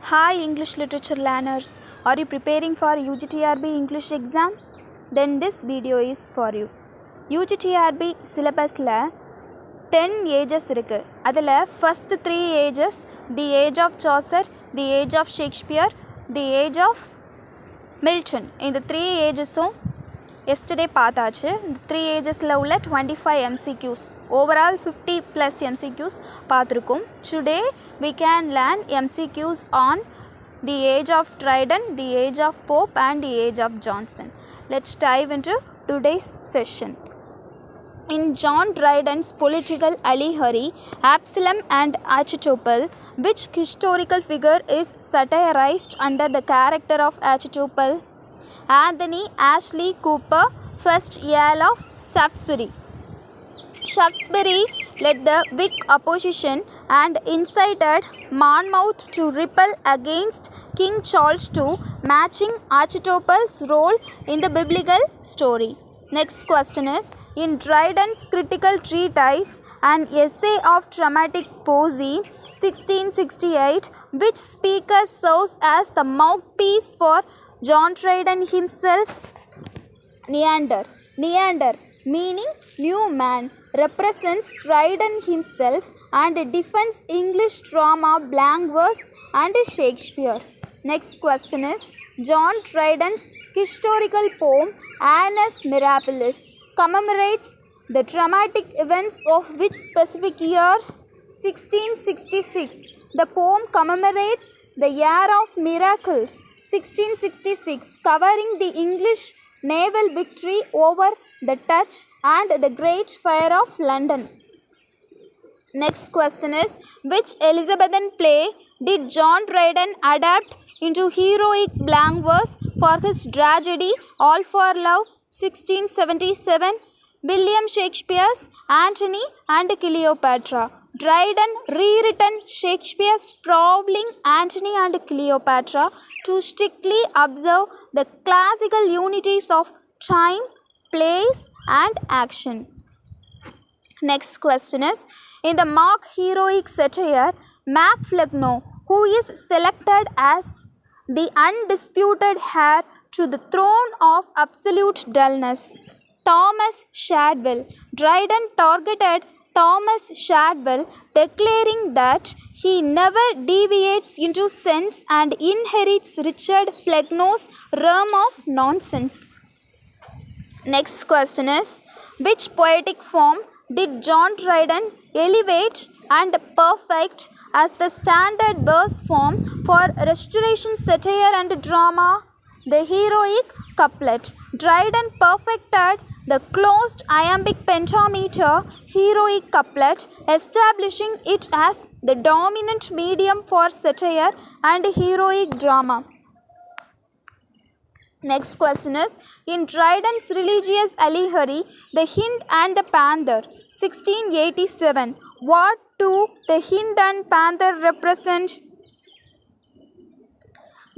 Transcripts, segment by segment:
Hi English literature learners, are you preparing for UGTRB English exam? Then this video is for you. UGTRB syllabus la 10 ages இருக்கு. அதில் first 3 ages, the age of Chaucer, the age of Shakespeare, the age of Milton. இந்த 3 agesம் yesterday பார்த்தாச்சு. இந்த 3 agesல உள்ள 25 MCQs, overall 50 plus MCQs பார்த்திருக்கும். Today we can learn MCQs on the age of Dryden, the age of Pope and the age of Johnson. Let's dive into today's session. In John Dryden's political allegory, Absalom and Achitophel, which historical figure is satirized under the character of Achitophel? Anthony Ashley Cooper, first Earl of Shaftesbury. Shaftesbury led the Whig opposition and incited Monmouth to rebel against King Charles II, matching Achitophel's role in the biblical story. Next question is, in Dryden's critical treatise, an essay of dramatic poesy, 1668, which speaker serves as the mouthpiece for John Dryden himself? Neander, meaning new man, represents Dryden himself and defends English drama, blank verse and Shakespeare. Next question is, John Dryden's historical poem Annus Mirabilis commemorates the dramatic events of which specific year? 1666. The poem commemorates the year of miracles, 1666, covering the English naval victory over the Dutch and the Great Fire of London. Next question is, which Elizabethan play did John Dryden adapt into heroic blank verse for his tragedy All for Love, 1677? William Shakespeare's Antony and Cleopatra. Dryden rewritten Shakespeare's sprawling Antony and Cleopatra to strictly observe the classical unities of time, place and action. Next question is, in the mock heroic satire, Mac Flegno, who is selected as the undisputed heir to the throne of absolute dullness? Thomas Shadwell. Dryden targeted Thomas Shadwell, declaring that he never deviates into sense and inherits Richard Flegno's realm of nonsense. Next question is, which poetic form did John Dryden elevate and perfect as the standard verse form for Restoration satire and drama? The heroic couplet. Dryden perfected the closed iambic pentameter heroic couplet, establishing it as the dominant medium for satire and heroic drama. Next question is, in Dryden's religious allegory, The Hind and the Panther, 1687, what do the hind and panther represent?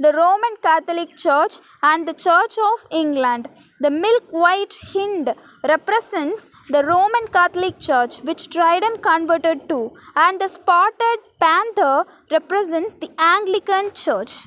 The Roman Catholic Church and the Church of England. The milk-white hind represents the Roman Catholic Church, which Dryden converted to, and the spotted panther represents the Anglican Church.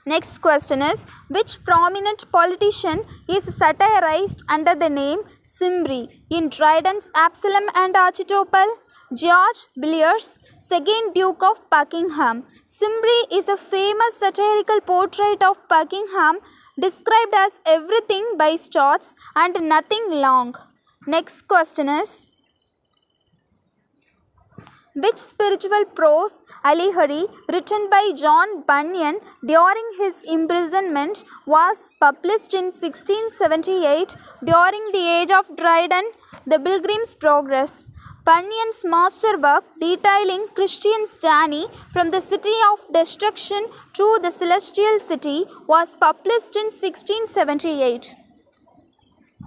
Next question is, which prominent politician is satirized under the name Simbri in Dryden's Absalom and Achitophel? George Villiers, 2nd Duke of Buckingham. Simbri is a famous satirical portrait of Buckingham, described as everything by Stotts and nothing long. Next question is, which spiritual prose allegory written by John Bunyan during his imprisonment was published in 1678 during the age of Dryden? The Pilgrim's Progress. Bunyan's masterwork detailing Christian's journey from the city of destruction to the celestial city was published in 1678.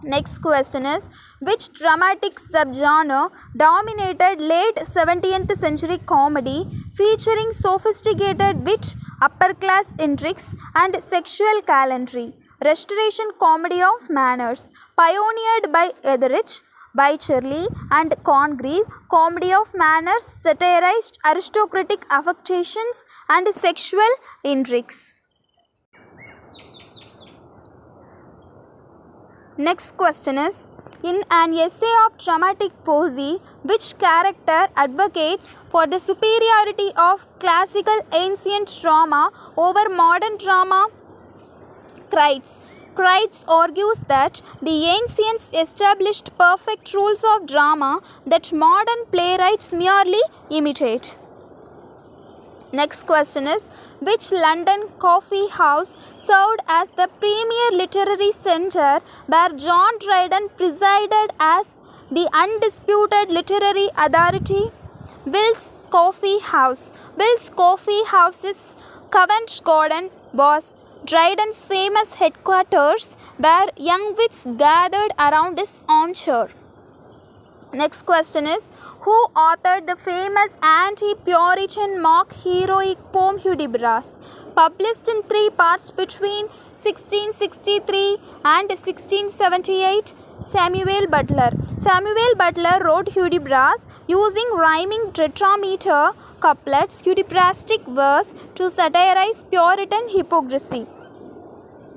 Next question is, which dramatic subgenre dominated late 17th century comedy featuring sophisticated wit, upper-class intrigues and sexual gallantry? Restoration comedy of manners, pioneered by Etheridge, Bicherly and Congreve, comedy of manners, satirized aristocratic affectations and sexual intrigues. Next question is, in an essay of dramatic poesy, which character advocates for the superiority of classical ancient drama over modern drama? Crites argues that the ancients established perfect rules of drama that modern playwrights merely imitate. Next question is, which London coffee house served as the premier literary centre where John Dryden presided as the undisputed literary authority? Will's Coffee House. Will's Coffee House's Covent Garden was Dryden's famous headquarters where young wits gathered around his armchair. Next question is, who authored the famous anti-Puritan mock heroic poem Hudibras, published in 3 parts between 1663 and 1678? Samuel Butler. Samuel Butler wrote Hudibras using rhyming tetrameter couplets, Hudibrastic verse to satirize Puritan hypocrisy.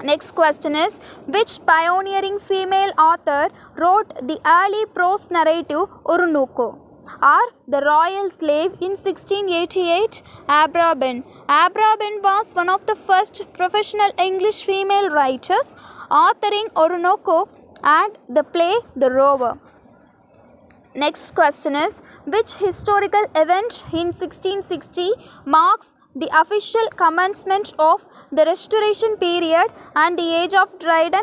Next question is, which pioneering female author wrote the early prose narrative Oroonoco, or The Royal Slave, in 1688? Abraben. Abraben was one of the first professional English female writers, authoring Oroonoco and the play The Rover. Next question is, which historical event in 1660 marks the official commencement of the Restoration period and the age of Dryden?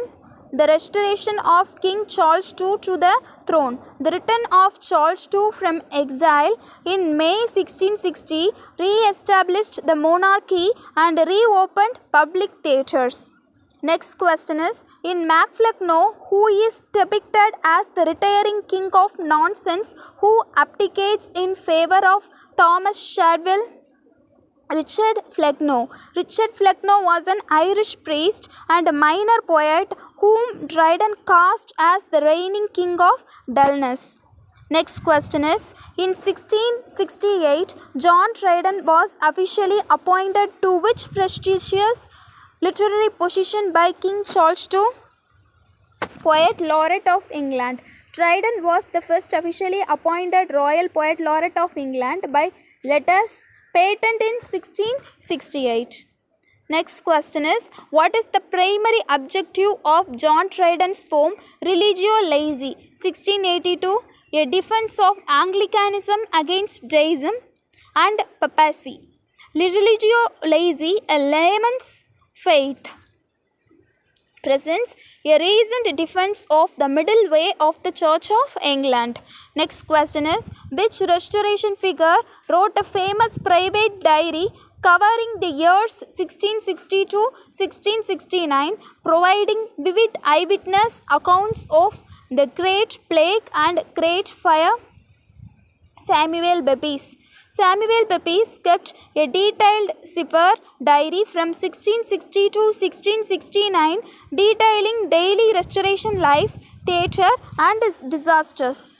The restoration of King Charles II to the throne. The return of Charles II from exile in May 1660 re-established the monarchy and reopened public theatres. Next question is, in Macflechno, who is depicted as the retiring king of nonsense who abdicates in favour of Thomas Shadwell? Richard Flecknoe. Richard Flecknoe was an Irish priest and a minor poet whom Dryden cast as the reigning king of dullness. Next question is, in 1668, John Dryden was officially appointed to which prestigious literary position by King Charles II? Poet Laureate of England. Dryden was the first officially appointed Royal Poet Laureate of England by letters patent in 1668. Next question is, what is the primary objective of John Dryden's poem Religio Laici, 1682, a defense of Anglicanism against Deism and papacy? Religio Laici, a layman's faith, presents a reasoned defense of the middle way of the Church of England. Next question is, which Restoration figure wrote a famous private diary covering the years 1660 to 1669, providing vivid eyewitness accounts of the Great Plague and Great Fire? Samuel Pepys. Samuel Pepys kept a detailed cipher diary from 1660 to 1669 detailing daily Restoration life, theatre and disasters.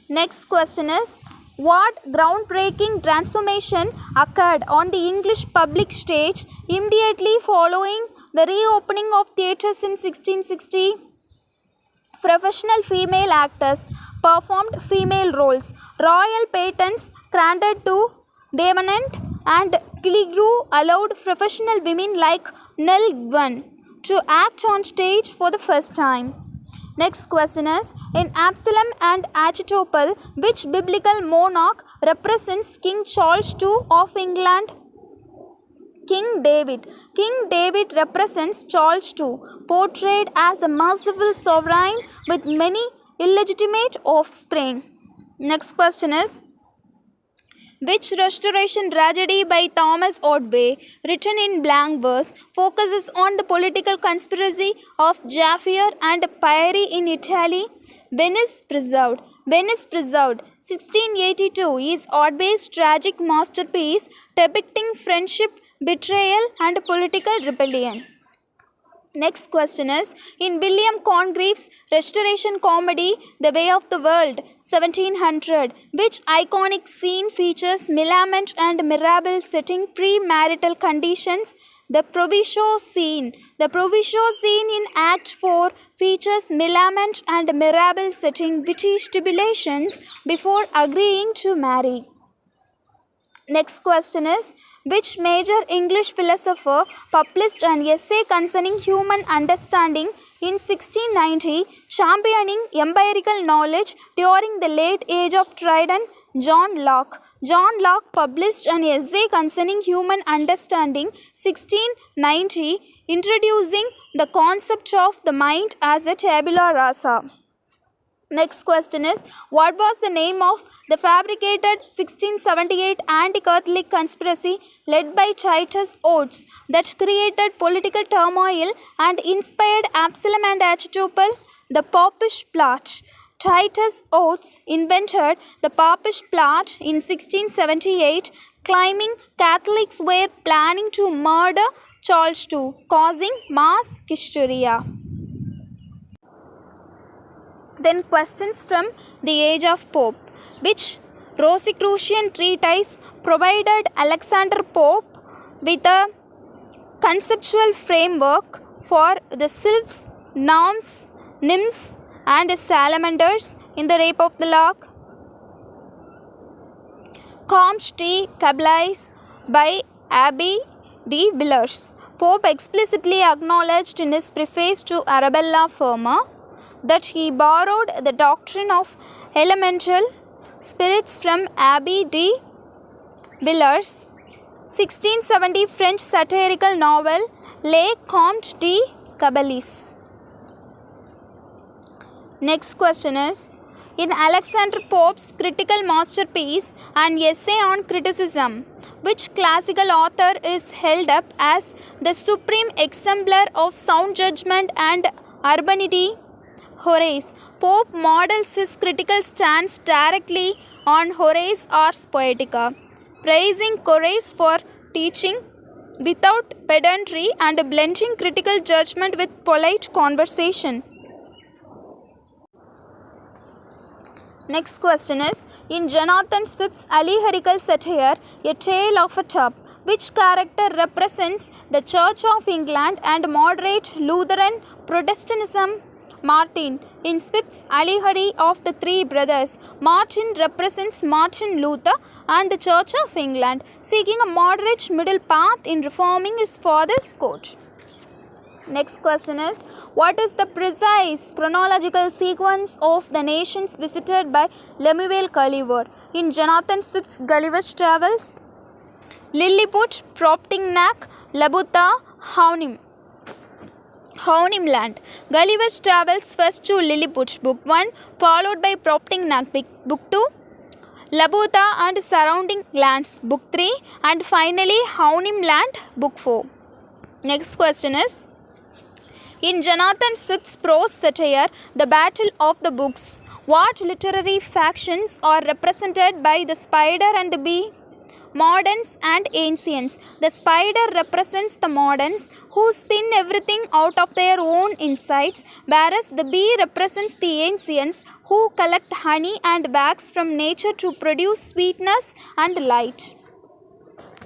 Next question is, what groundbreaking transformation occurred on the English public stage immediately following the reopening of theatres in 1660? Professional female actors performed female roles. Royal patents granted to Davenant and Killigrew allowed professional women like Nell Gwyn to act on stage for the first time. Next question is, in Absalom and Achitophel, which biblical monarch represents King Charles II of England? King David. King David represents Charles II, portrayed as a merciful sovereign with many illegitimate offspring. Next question is, which Restoration tragedy by Thomas Otway, written in blank verse, focuses on the political conspiracy of Jaffier and Pieri in Italy? Venice Preserved. Venice Preserved, 1682, is Otway's tragic masterpiece depicting friendship, betrayal and political rebellion. Next question is, in William Congreve's Restoration comedy The Way of the World 1700, which iconic scene features Millamant and Mirabel setting premarital conditions? The Proviso scene. The Proviso scene in Act 4 features Millamant and Mirabel setting witty stipulations before agreeing to marry. Next question is, which major English philosopher published an essay concerning human understanding in 1690, championing empirical knowledge during the late age of Dryden? John Locke. John Locke published an essay concerning human understanding 1690, introducing the concept of the mind as a tabula rasa. Next question is, what was the name of the fabricated 1678 anti-Catholic conspiracy led by Titus Oates that created political turmoil and inspired Absalom and Achitophel? The Popish Plot. Titus Oates invented the Popish Plot in 1678, claiming Catholics were planning to murder Charles II, causing mass hysteria. Then questions from the age of Pope. Which Rosicrucian treatise provided Alexander Pope with a conceptual framework for the sylphs, gnomes, nymphs and salamanders in the Rape of the Lock? Comte de Caballais by Abbé de Villars. Pope explicitly acknowledged in his preface to Arabella Firma that he borrowed the doctrine of elemental spirits from Abbé de Villars' 1670 French satirical novel Les Contes de Caballais. Next question is, in Alexander Pope's critical masterpiece, An Essay on Criticism, which classical author is held up as the supreme exemplar of sound judgment and urbanity? Horace. Pope models his critical stance directly on Horace's Ars Poetica, praising Horace for teaching without pedantry and blending critical judgment with polite conversation. Next question is, in Jonathan Swift's allegorical satire, A Tale of a Tub, which character represents the Church of England and moderate Lutheran Protestantism? Martin. In Swift's allegory of the three brothers, Martin represents Martin Luther and the Church of England, seeking a moderate middle path in reforming his father's court. Next question is, what is the precise chronological sequence of the nations visited by Lemuel Gulliver in Jonathan Swift's Gulliver's Travels? Lilliput, Proptingnac, Labuta, Land. Gulliver's Travels first to Lilliput, Book 1, followed by Proptingnac, Book 2, Labuta and Surrounding Lands, Book 3, and finally Land, Book 4. Next question is, in Jonathan Swift's prose satire, The Battle of the Books, what literary factions are represented by the spider and the bee? Moderns and ancients. The spider represents the moderns who spin everything out of their own insights, whereas the bee represents the ancients who collect honey and wax from nature to produce sweetness and light.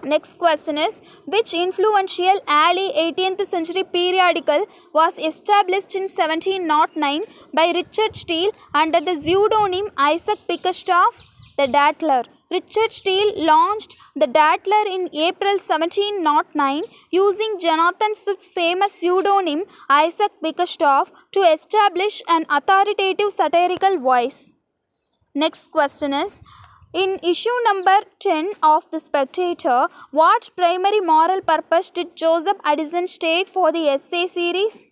Next question is, which influential early 18th century periodical was established in 1709 by Richard Steele under the pseudonym Isaac Bickerstaff? The Dattler. Richard Steele launched the Dattler in April 1709 using Jonathan Swift's famous pseudonym Isaac Bickerstaff to establish an authoritative satirical voice. Next question is, in issue number 10 of The Spectator, what primary moral purpose did Joseph Addison state for the essay series?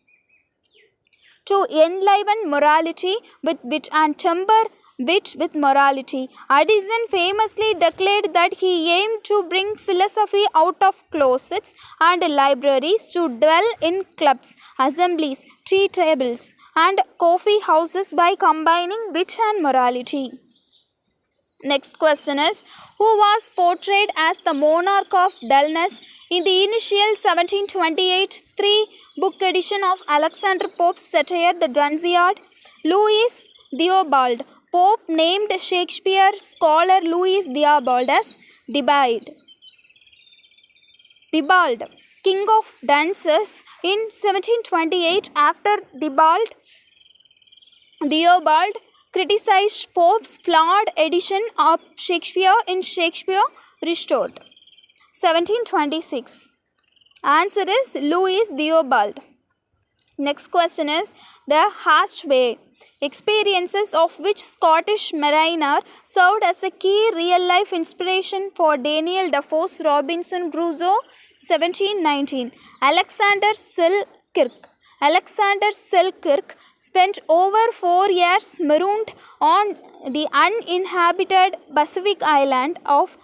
To enliven morality with wit and temper wit with morality. Addison famously declared that he aimed to bring philosophy out of closets and libraries to dwell in clubs, assemblies, tea tables, and coffee houses by combining wit and morality. Next question is, who was portrayed as the monarch of dullness In the initial 1728 three-book edition of Alexander Pope's satire, The Dunciad, Louis Theobald Pope named Shakespeare scholar Louis Theobald as Theobald, king of dunces. In 1728, after Theobald criticized Pope's flawed edition of Shakespeare in Shakespeare Restored. 1726. Answer is Louis Theobald. Next question is the Hatchway experiences of which Scottish mariner served as a key real-life inspiration for Daniel Defoe's Robinson Crusoe. 1719. Alexander Selkirk spent over 4 years marooned on the uninhabited Pacific island of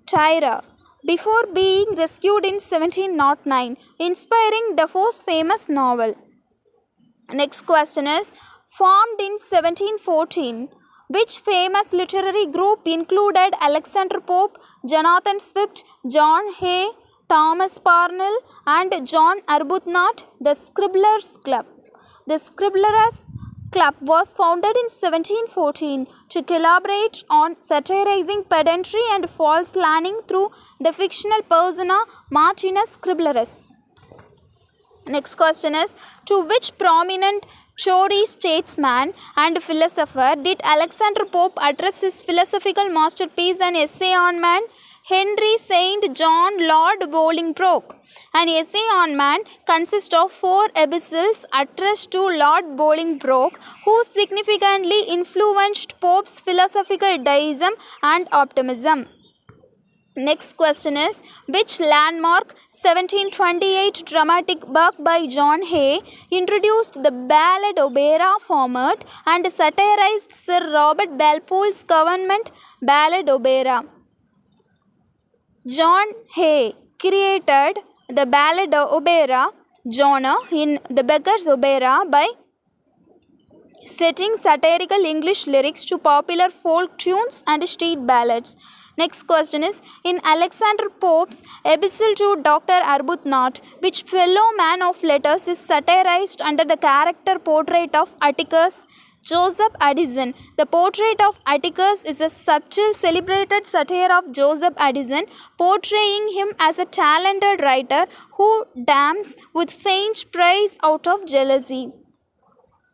Tyre before being rescued in 1709, inspiring Defoe's famous novel. Next question is, formed in 1714, which famous literary group included Alexander Pope, Jonathan Swift, John Hay, Thomas Parnell, and John Arbuthnot? The Scribblers Club. The Scribblers Club was founded in 1714 to collaborate on satirizing pedantry and false learning through the fictional persona Martinus Scriblerus. Next question is, to which prominent Tory statesman and philosopher did Alexander Pope address his philosophical masterpiece, An Essay on Man? Henry St. John Lord Bolingbroke. An Essay on Man consists of 4 epistles addressed to Lord Bolingbroke, who significantly influenced Pope's philosophical deism and optimism. Next question is, which landmark 1728 dramatic work by John Hay introduced the ballad opera format and satirized Sir Robert Walpole's government ballad opera? John Hay created the ballad opera genre in The Beggar's Opera by setting satirical English lyrics to popular folk tunes and street ballads. Next question is, in Alexander Pope's Epistle to Dr. Arbuthnot, which fellow man of letters is satirized under the character portrait of Atticus Joseph Addison? The portrait of Atticus is a subtle, celebrated satire of Joseph Addison, portraying him as a talented writer who damns with faint praise out of jealousy.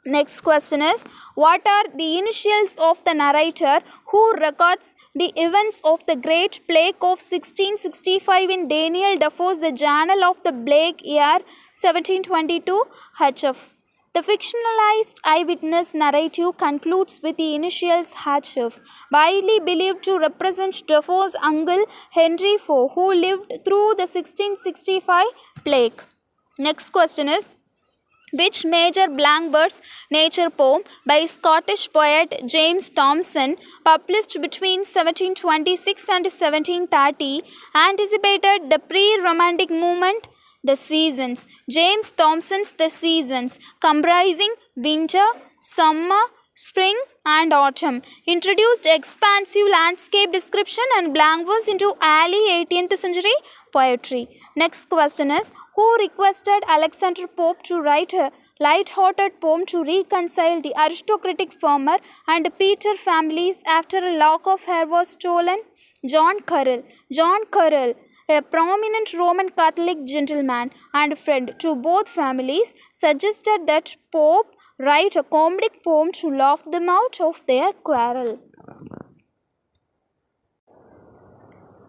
Next question is, what are the initials of the narrator who records the events of the Great Plague of 1665 in Daniel Defoe's The Journal of the Plague Year 1722? HF. The fictionalized eyewitness narrative concludes with the initials HF, widely believed to represent Defoe's uncle Henry IV, who lived through the 1665 plague. Next question is, which major blank verse nature poem by Scottish poet James Thomson, published between 1726 and 1730, anticipated the pre-Romantic movement? The Seasons. James Thomson's The Seasons, comprising winter, summer, spring and autumn, introduced expansive landscape description and blank verse into early 18th century poetry. Next question is, who requested Alexander Pope to write a light-hearted poem to reconcile the aristocratic farmer and Peter families after a lock of hair was stolen? John Currell. John Currell, a prominent Roman Catholic gentleman and friend to both families, suggested that Pope write a comedic poem to laugh them out of their quarrel.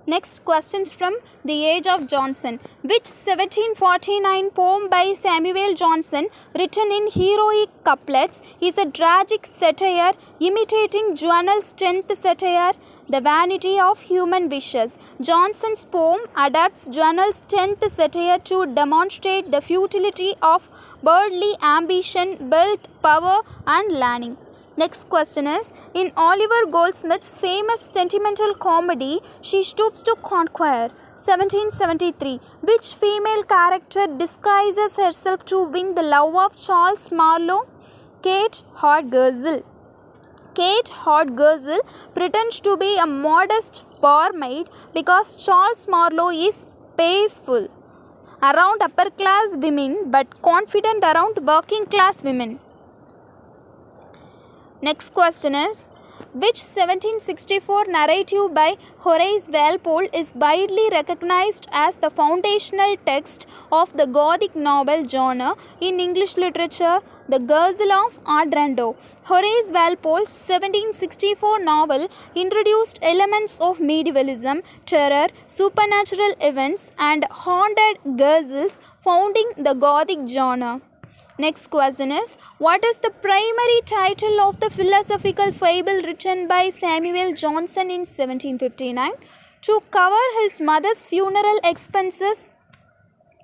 Next questions from The Age of Johnson. Which 1749 poem by Samuel Johnson, written in heroic couplets, is a tragic satire imitating Juvenal's 10th satire, The Vanity of Human Wishes? Johnson's poem adapts Juvenal's 10th satire to demonstrate the futility of worldly ambition, wealth, power and learning. Next question is, in Oliver Goldsmith's famous sentimental comedy She Stoops to Conquer, 1773, which female character disguises herself to win the love of Charles Marlowe? Kate Hardgurzel. Kate Hardgurzel pretends to be a modest barmaid because Charles Marlowe is peaceful around upper class women but confident around working class women. Next question is, which 1764 narrative by Horace Walpole is widely recognized as the foundational text of the Gothic novel genre in English literature? The Gazelle of Otranto. Horace Walpole's 1764 novel introduced elements of medievalism, terror, supernatural events, and haunted gazelles founding the Gothic genre. Next question is, what is the primary title of the philosophical fable written by Samuel Johnson in 1759 to cover his mother's funeral expenses?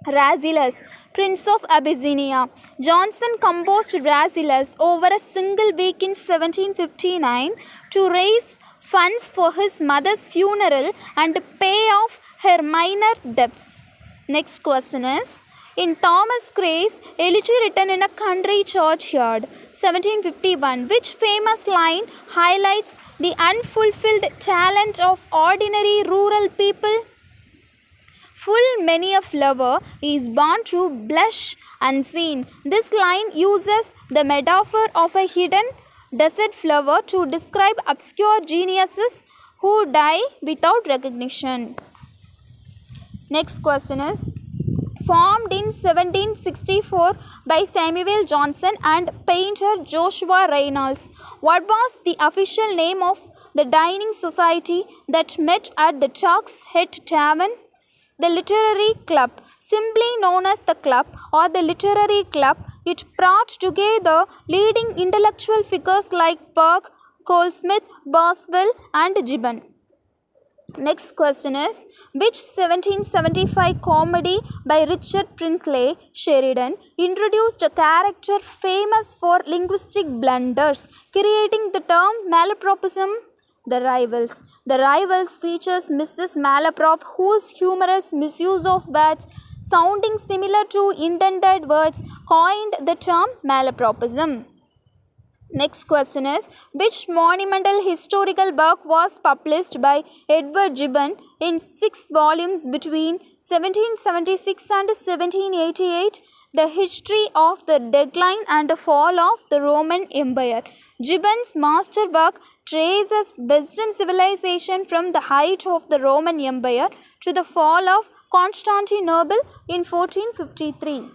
Rasselas, Prince of Abyssinia. Johnson composed Rasselas over a single week in 1759 to raise funds for his mother's funeral and pay off her minor debts. Next question is, in Thomas Gray's Elegy Written in a Country Churchyard, 1751, which famous line highlights the unfulfilled talent of ordinary rural people? Full many a flower is born to blush unseen. This line uses the metaphor of a hidden desert flower to describe obscure geniuses who die without recognition. Next question is, formed in 1764 by Samuel Johnson and painter Joshua Reynolds, what was the official name of the dining society that met at the Turk's Head Tavern? The Literary Club, simply known as the Club or the Literary Club, it brought together leading intellectual figures like Burke, Goldsmith, Boswell, and Gibbon. Next question is, which 1775 comedy by Richard Brinsley Sheridan introduced a character famous for linguistic blunders, creating the term malapropism? The Rivals. The Rivals features Mrs. Malaprop, whose humorous misuse of words sounding similar to intended words coined the term malapropism. Next question is, which monumental historical work was published by Edward Gibbon in 6 volumes between 1776 and 1788? The History of the Decline and Fall of the Roman Empire. Gibbon's masterwork traces Western civilization from the height of the Roman Empire to the fall of Constantinople in 1453.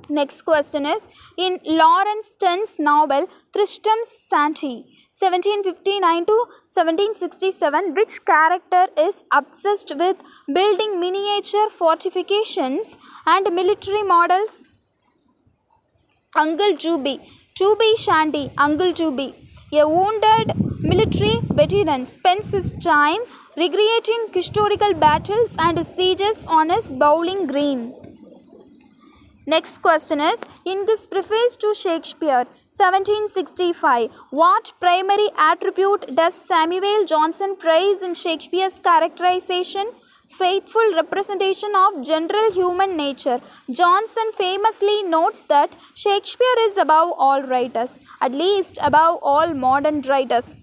Next question is, in Lawrence Sten's novel Tristram Shandy, 1759 to 1767, which character is obsessed with building miniature fortifications and military models? Uncle Juby. Juby Shandy, Uncle Juby, a wounded military veteran, spends his time recreating historical battles and sieges on his bowling green. Next question is, in his preface to Shakespeare, 1765, what primary attribute does Samuel Johnson praise in Shakespeare's characterization? Faithful representation of general human nature. Johnson famously notes that Shakespeare is above all writers, at least above all modern writers,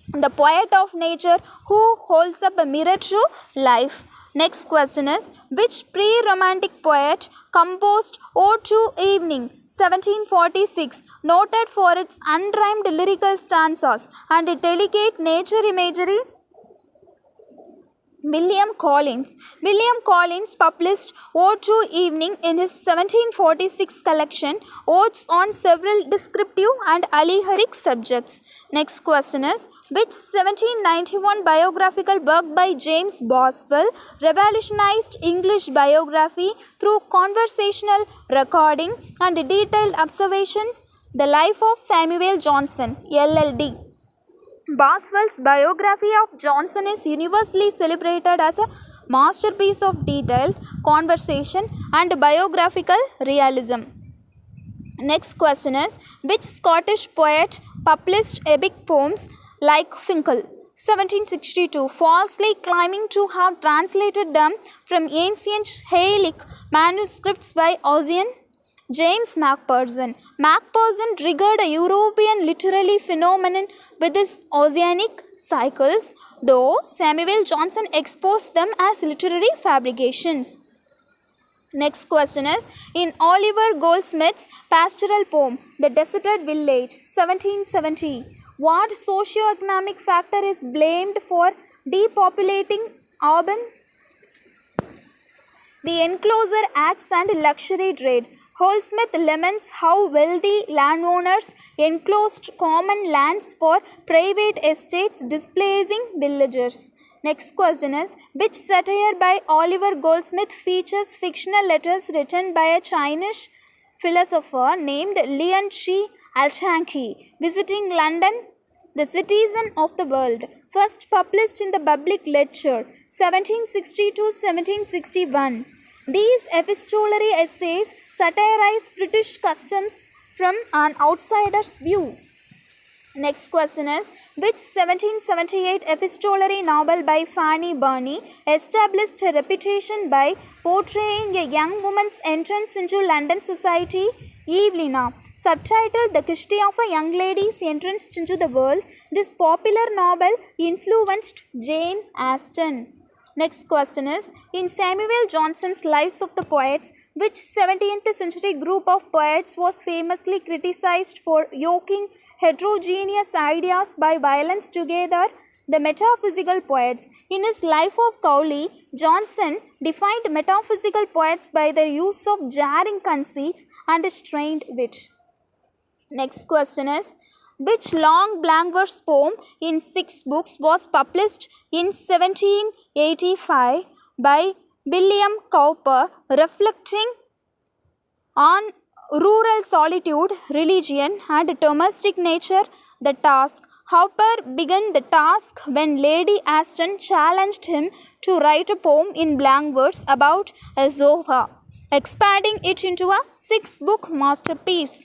the poet of nature who holds up a mirror to life. Next question is, which pre-romantic poet composed Ode to Evening, 1746, noted for its unrhymed lyrical stanzas and delicate nature imagery? William Collins. William Collins published Ode to Evening in his 1746 collection, Odes on several descriptive and allegoric subjects. Next question is, which 1791 biographical work by James Boswell revolutionized English biography through conversational recording and detailed observations? The Life of Samuel Johnson, LLD. Boswell's biography of Johnson is universally celebrated as a masterpiece of detailed conversation and biographical realism. Next question is, which Scottish poet published epic poems like Finkel, 1762, falsely claiming to have translated them from ancient Gaelic manuscripts by Ossian? James Macpherson. Macpherson triggered a European literary phenomenon with his Ossianic cycles, though Samuel Johnson exposed them as literary fabrications. Next question is, in Oliver Goldsmith's pastoral poem, The Deserted Village, 1770, what socio-economic factor is blamed for depopulating urban? The enclosure acts and luxury trade. Goldsmith laments how wealthy landowners enclosed common lands for private estates, displacing villagers. Next question is, which satire by Oliver Goldsmith features fictional letters written by a Chinese philosopher named Lian Chi Alchanki, visiting London, the citizen of the world, first published in the Public Lecture, 1760 to 1761. These epistolary essays satirize British customs from an outsider's view. Next question is, which 1778 epistolary novel by Fanny Burney established a reputation by portraying a young woman's entrance into London society, Evelina? Subtitled The History of a Young Lady's Entrance into the World, this popular novel influenced Jane Austen. Next question is, in Samuel Johnson's Lives of the Poets, which 17th century group of poets was famously criticized for yoking heterogeneous ideas by violence together? The metaphysical poets. In his Life of Cowley, Johnson defined metaphysical poets by their use of jarring conceits and strained wit. Next question is, which long blank verse poem in 6 books was published in 1785 by William Cowper, reflecting on rural solitude, religion, and domestic nature? The Task. Cowper began the task when Lady Aston challenged him to write a poem in blank verse about a Zohar, expanding it into a 6-book masterpiece.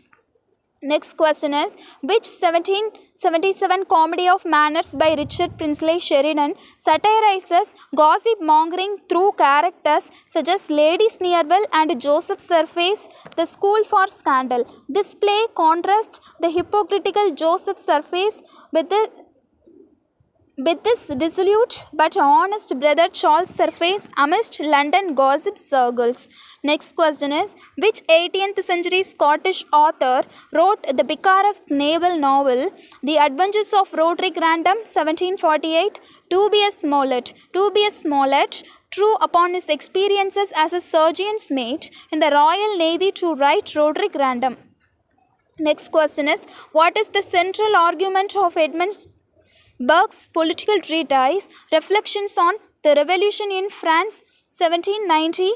Next question is, which 1777 comedy of manners by Richard Brinsley Sheridan satirizes gossip mongering through characters such as Lady Sneerwell and Joseph Surface, The School for Scandal? This play contrasts the hypocritical Joseph Surface with this dissolute but honest brother Charles Surface amidst London gossip circles. Next question is, which 18th century Scottish author wrote the picaresque naval novel The Adventures of Roderick Random, 1748? Tobias Smollett drew upon his experiences as a surgeon's mate in the Royal Navy to write Roderick Random. Next question is, what is the central argument of Edmund Burke's political treatise Reflections on the Revolution in France, 1790?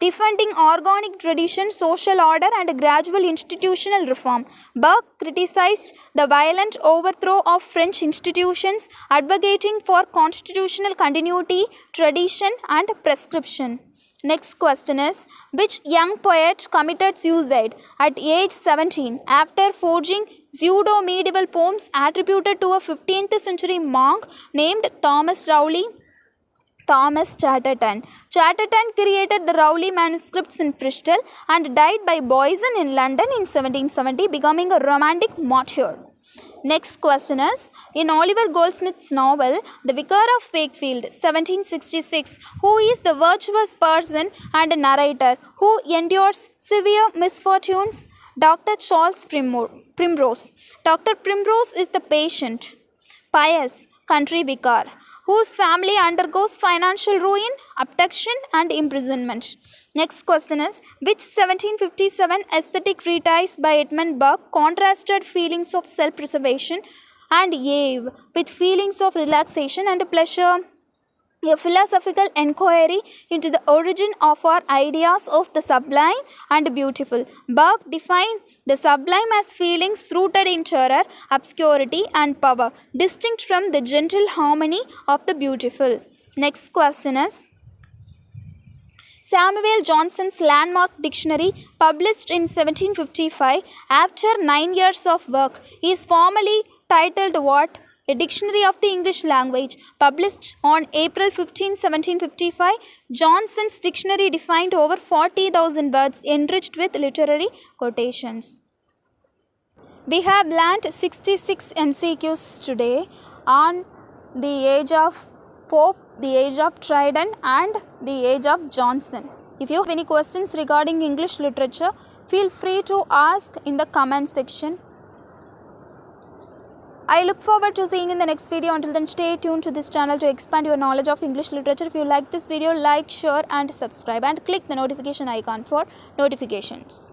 Defending organic tradition, social order, and gradual institutional reform, Burke criticized the violent overthrow of French institutions, advocating for constitutional continuity, tradition, and prescription. Next question is, which young poet committed suicide at age 17 after forging pseudo-medieval poems attributed to a 15th century monk named Thomas Chatterton. Chatterton created the Rowley manuscripts in Bristol and died by poison in London in 1770, becoming a romantic martyr. Next question is, in Oliver Goldsmith's novel The Vicar of Wakefield, 1766, who is the virtuous person and narrator who endures severe misfortunes? Dr. Charles Primrose. Dr. Primrose is the patient, pious country vicar whose family undergoes financial ruin, abduction, and imprisonment. Next question is, which 1757 aesthetic treatise by Edmund Burke contrasted feelings of self-preservation and awe with feelings of relaxation and pleasure? A philosophical inquiry into the origin of our ideas of the sublime and beautiful. Burke defined the sublime as feelings rooted in terror, obscurity, and power, distinct from the gentle harmony of the beautiful. Next question is, Samuel Johnson's landmark dictionary, published in 1755 after 9 years of work, is formally titled what? A Dictionary of the English Language, published on April 15, 1755. Johnson's dictionary defined over 40,000 words enriched with literary quotations. We have learnt 66 MCQs today on the age of Pope, the age of Dryden and the age of Johnson. If you have any questions regarding English literature, feel free to ask in the comment section. I look forward to seeing you in the next video. Until then, stay tuned to this channel to expand your knowledge of English literature. If you like this video, like, share and subscribe, and click the notification icon for notifications.